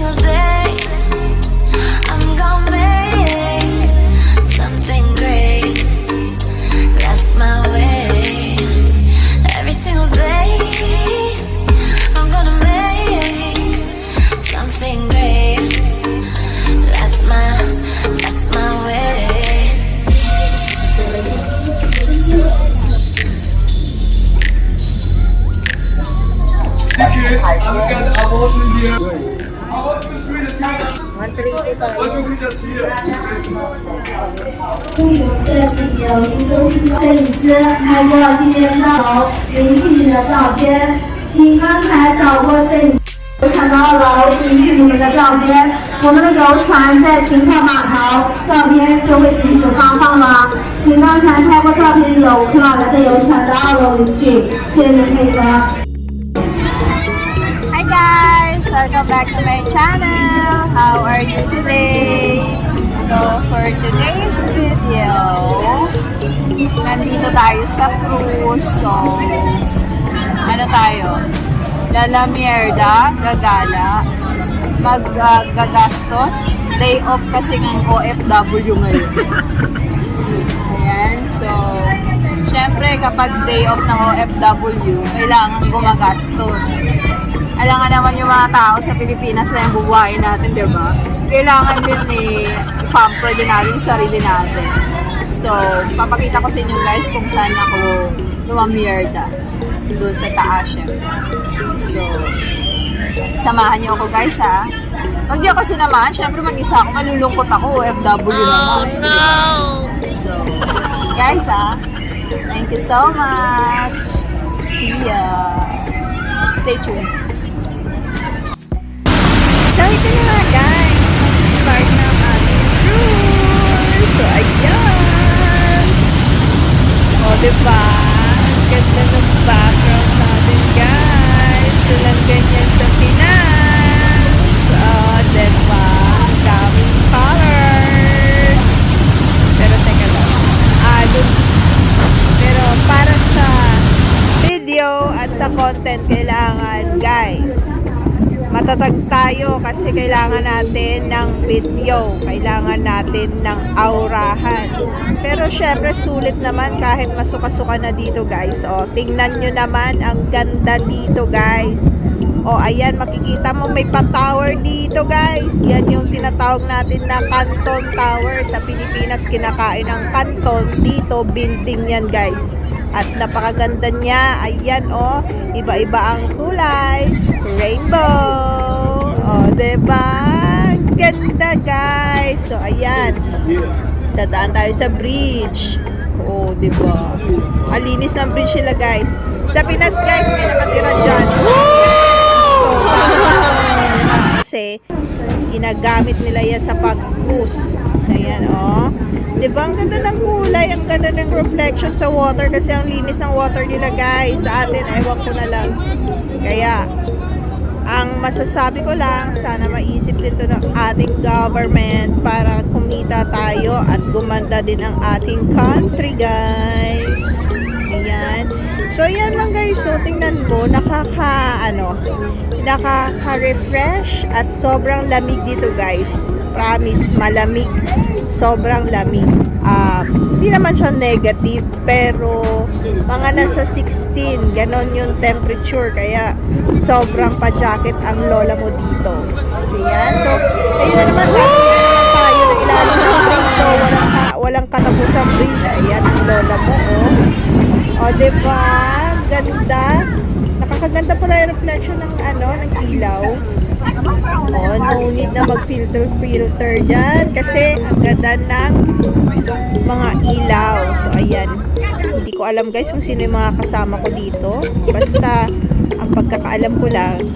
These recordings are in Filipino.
single day I'm gonna make something great. That's my way. Every single day I'm gonna make something great. That's my way. Kids, I've got awards in here. I want you to read the title. What do we just hear? 摄影师拍过今天上楼林俊杰的照片，请刚才找过摄影师游船到楼请取你们的照片。我们的游船在停靠码头，照片就会停止发放了。请刚才拍过照片的游客来到游船的2楼领取，谢谢您配合。Hi guys! Welcome back to my channel! How are you today? So for today's video, nandito tayo sa cruise. So, ano tayo? Lalamierda, gagala, maggagastos. Day off kasi ng OFW ngayon. Ayan, so syempre kapag day off ng OFW, kailangan gumagastos. Alam nga naman yung mga tao sa Pilipinas na yung bubuhayin natin, di ba? Kailangan din i-pamper din natin yung sarili natin. So, papakita ko sa inyo guys kung saan ako lumamierda. Doon sa taas, syempre. So, samahan niyo ako guys ha. Pag di ako sinamahan, syempre mag-isa ako, malulungkot ako, OFW naman. Oh no! So, guys ha, thank you so much. See ya. Stay tuned. So, ito na nga guys. Mag-start na ang ating cruise. So, ayan. O, diba? Ganda ng background natin guys. So, lang ganyan sa Pinas. O, diba? Daming colors. Pero, teka lang. Pero, para sa video at sa content, kailangan guys, matatag tayo kasi kailangan natin ng video, kailangan natin ng aurahan. Pero syempre sulit naman kahit masuka-suka na dito guys. O, tingnan nyo naman ang ganda dito guys. O, ayan, makikita mo may pa-tower dito guys. Yan yung tinatawag natin na Canton Tower. Sa Pilipinas kinakain ng canton, dito building yan guys. At napakaganda niya. Ayan o, iba-iba ang kulay. Rainbow. O, diba? Ganda guys. So, ayan. Dadaan tayo sa bridge. O, diba? Alinis ng bridge nila guys. Sa Pinas guys, may nakatira dyan. So, bawal ang nakatira kasi ginagamit nila yan sa pag-cruise. Ayan o. Diba, ang ganda ng kulay, ang ganda ng reflection sa water kasi ang linis ng water nila guys. Sa atin, ewan ko na lang. Kaya, ang masasabi ko lang, sana maisip din to ng ating government para kumita tayo at gumanda din ang ating country guys. Ayan. So, yan lang guys. So, tingnan mo, nakaka-refresh at sobrang lamig dito guys. Promise, malamig. Sobrang lamig. Hindi naman siya negative, pero mga nasa 16, ganon yung temperature. Kaya, sobrang pa-jacket ang lola mo dito. Ayan. So, ayun na naman. Tayo na ilalim ng bridge. So, walang katapusang bridge. Ayan ang lola mo, oh. O, diba? Ganda. Nakakaganda pala yung reflection ng ilaw. O, no need na mag-filter dyan kasi ang ganda ng mga ilaw. So, ayan. Hindi ko alam guys kung sino yung mga kasama ko dito. Basta, ang pagkakaalam ko lang,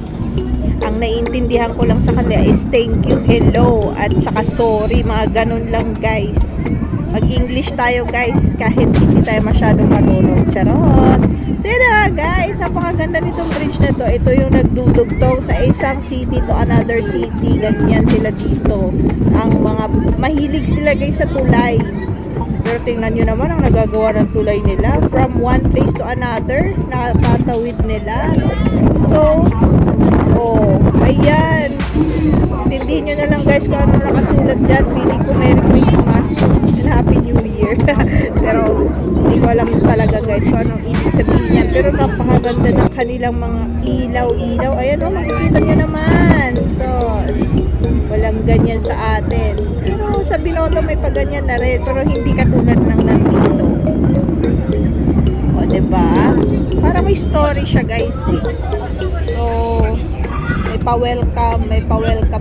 ang naiintindihan ko lang sa kanila is thank you, hello, at saka sorry. Mga ganun lang guys. Mag-English tayo guys kahit hindi tayo masyadong marunong. Charot! So yun na guys, napakaganda nitong bridge na to. Ito yung nagdudugtong sa isang city to another city. Ganyan sila dito. Ang mga mahilig sila guys sa tulay. Pero tingnan nyo naman ang nagagawa ng tulay nila. From one place to another, natatawid nila. So, oh, ayan. Intindihin nyo na lang guys kung ano nakasulat dyan. Feeling ko Merry Christmas and Happy New Year. Pero hindi ko alam talaga guys kung anong ibig sabihin yan. Pero napakaganda ng kanilang mga ilaw-ilaw. Ayan o, makikita nyo naman. Sos. Walang ganyan sa atin. Pero sa Binondo may paganyan na rin. Pero hindi katulad ng nandito. O, diba? Para may story siya guys eh. So, may pa-welcome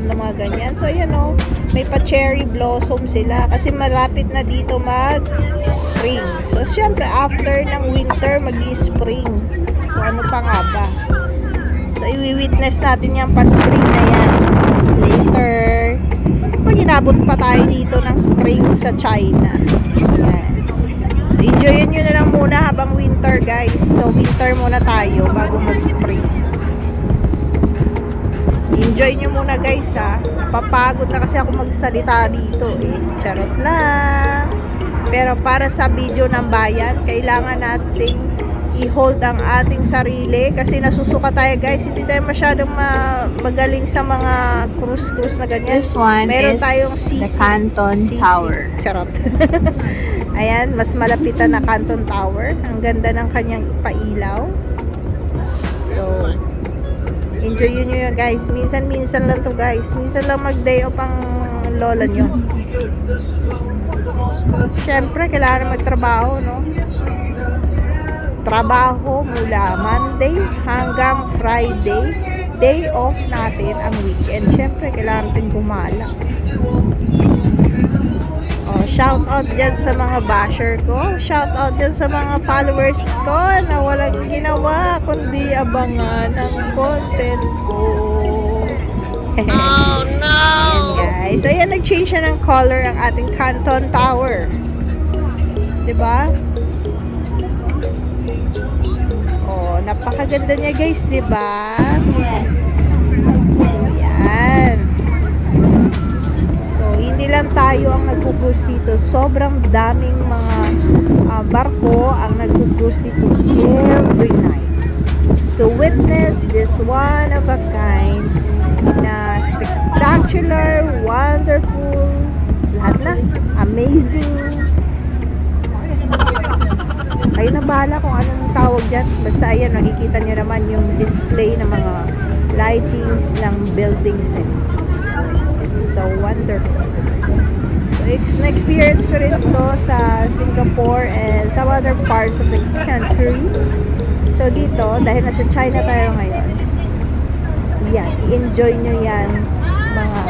na mga ganyan. So, ayan o, may pa-cherry blossom sila kasi malapit na dito mag-spring. So, syempre, after ng winter, mag-spring. So, ano pa nga ba? So, i-witness natin yung pa-spring na yan later. Pag inabot pa tayo dito ng spring sa China. Ayan. So, enjoyin nyo na lang muna habang winter, guys. So, winter muna tayo bago mag-spring. Enjoy nyo muna, guys, ha. Napapagod na kasi ako magsalita dito, eh. Charot lang. Pero para sa video ng bayan, kailangan nating i-hold ang ating sarili kasi nasusuka tayo, guys. Hindi tayo masyadong magaling sa mga cruise na ganyan. This one Meron is tayong the Canton Tower. Charot. Ayan, mas malapitan na Canton Tower. Ang ganda ng kanyang pailaw. So, enjoy nyo yun guys. Minsan lang to guys. Minsan lang mag-day off ang lola nyo. Siyempre, kailangan magtrabaho, no? Trabaho mula Monday hanggang Friday. Day off natin ang weekend. Siyempre, kailangan natin gumala. Oh, shout out dyan sa mga basher ko. Shout out dyan sa mga followers ko na walang ginawa kundi abangan ang content ko. Oh no! Ayan guys. Ayan, nag-change siya ng color ang ating Canton Tower. Diba? Oh, napakaganda niya guys, diba? Ayan. So, hindi lang tayo ang nagpo-cruise dito. Sobrang daming mga barko ang nagpo-cruise dito every night. To witness this one of a kind na spectacular, wonderful, lahat na, amazing. Kayo na bahala kung anong tawag dyan. Basta ayan, nakikita nyo naman yung display ng mga lightings ng buildings nila. So wonderful. So, na-experience ko rin ito sa Singapore and some other parts of the country. So, dito, dahil nasa China tayo ngayon, yan, i-enjoy nyo yan, mga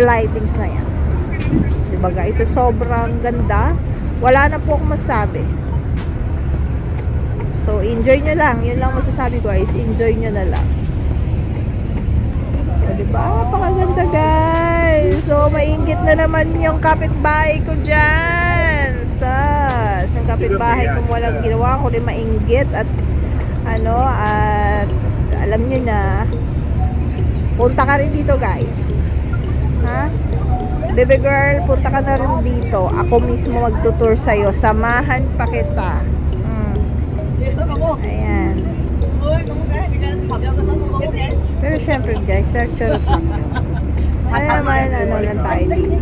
lightings na yan. Diba guys? So, sobrang ganda. Wala na po akong masabi. So, enjoy nyo lang. Yun lang masasabi ko guys. Enjoy nyo na lang. Diba? Napakaganda guys. So, mainggit na naman yung kapitbahay ko dyan. Ang kapitbahay ko walang ginawa. Kundi mainggit at at alam nyo na punta ka rin dito guys. Ha? Baby girl, punta ka na rin dito. Ako mismo magtutur sa'yo. Samahan pa kita. Ayan. Pero syempre guys, charot lang yun. Kaya naman lang tayo dito.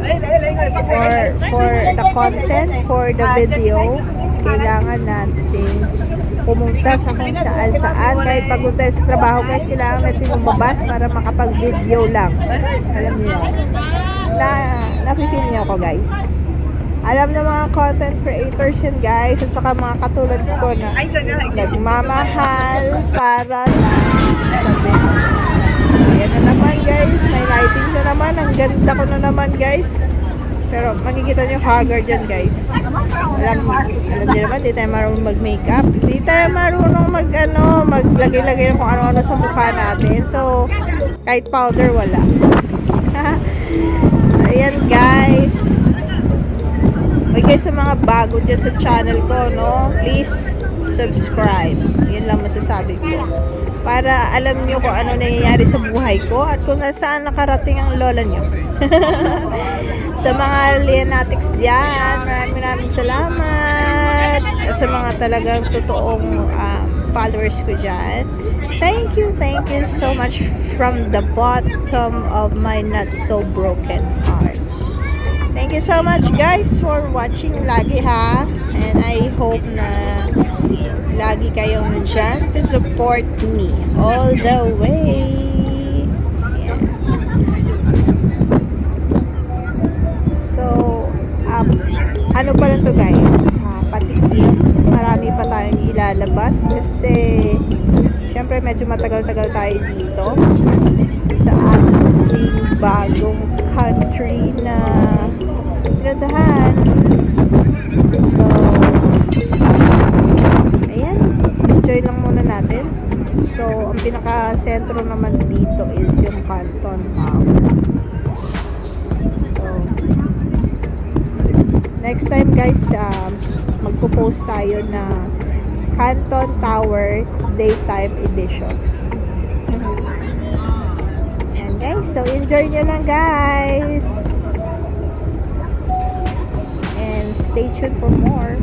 For the content, for the video, kailangan natin pumunta sa kung saan. Kahit pagod tayo sa trabaho guys, kailangan natin lumabas para makapag-video lang. Alam niyo yun. Nafe-feel niyo ako guys. Alam na mga content creators yan guys, at saka mga katulad ko na nagmamahal para lang sa video. Ayan na naman guys, may lightings na naman, ang ganda ko na naman guys. Pero makikita nyo haggard dyan guys. Alam niyo naman, di tayo marunong mag-makeup, di tayo marunong maglagay-lagay ng kung ano-ano sa mukha natin. So, kahit powder wala. So, ayan guys. Okay, sa mga bago dyan sa channel ko, no, please subscribe. Yun lang masasabi ko. Para alam nyo kung ano nangyayari sa buhay ko at kung saan nakarating ang lola nyo. Sa mga Leonatics dyan, maraming salamat. At sa mga talagang totoong followers ko dyan, thank you so much from the bottom of my not so broken heart. Thank you so much guys for watching lagi ha. And I hope na lagi kayong nandyan to support me all the way. Yeah. So, ano pa lang to guys? Patikim. Marami pa tayong ilalabas kasi syempre medyo matagal-tagal tayo dito sa ating bagong country na pinuntahan. So, ayan. Enjoy lang muna natin. So, ang pinaka-sentro naman dito is yung Canton Tower. So, next time guys, magpo-post tayo na Canton Tower Daytime Edition. And guys, so enjoy nyo lang guys. And stay tuned for more.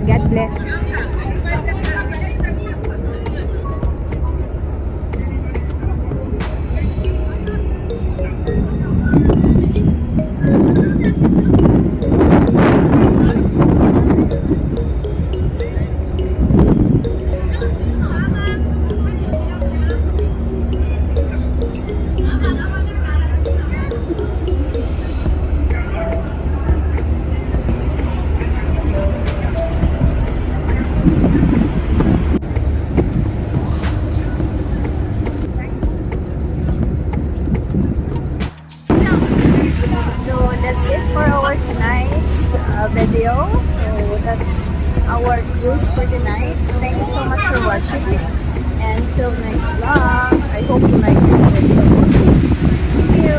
God bless. That's it for our tonight's video. So that's our cruise for tonight. Thank you so much for watching. And till next vlog, I hope you like this video. Thank you.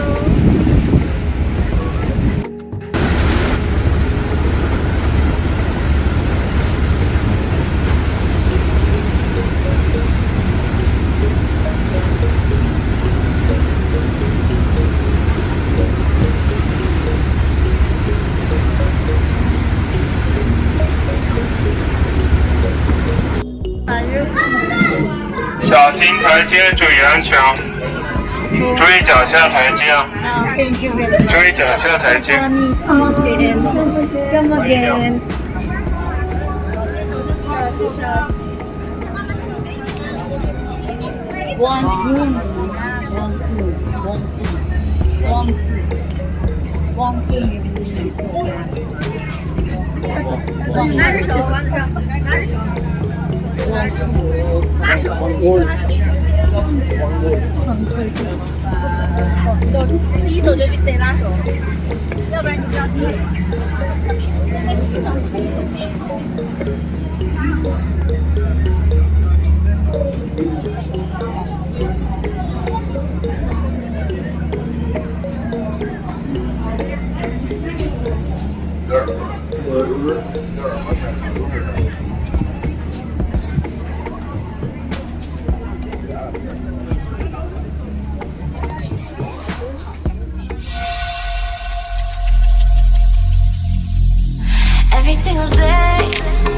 小心台阶，注意安全。注意脚下台阶啊！注意脚下台阶。 一走就得拉手，要不然你不要踢。 Every single day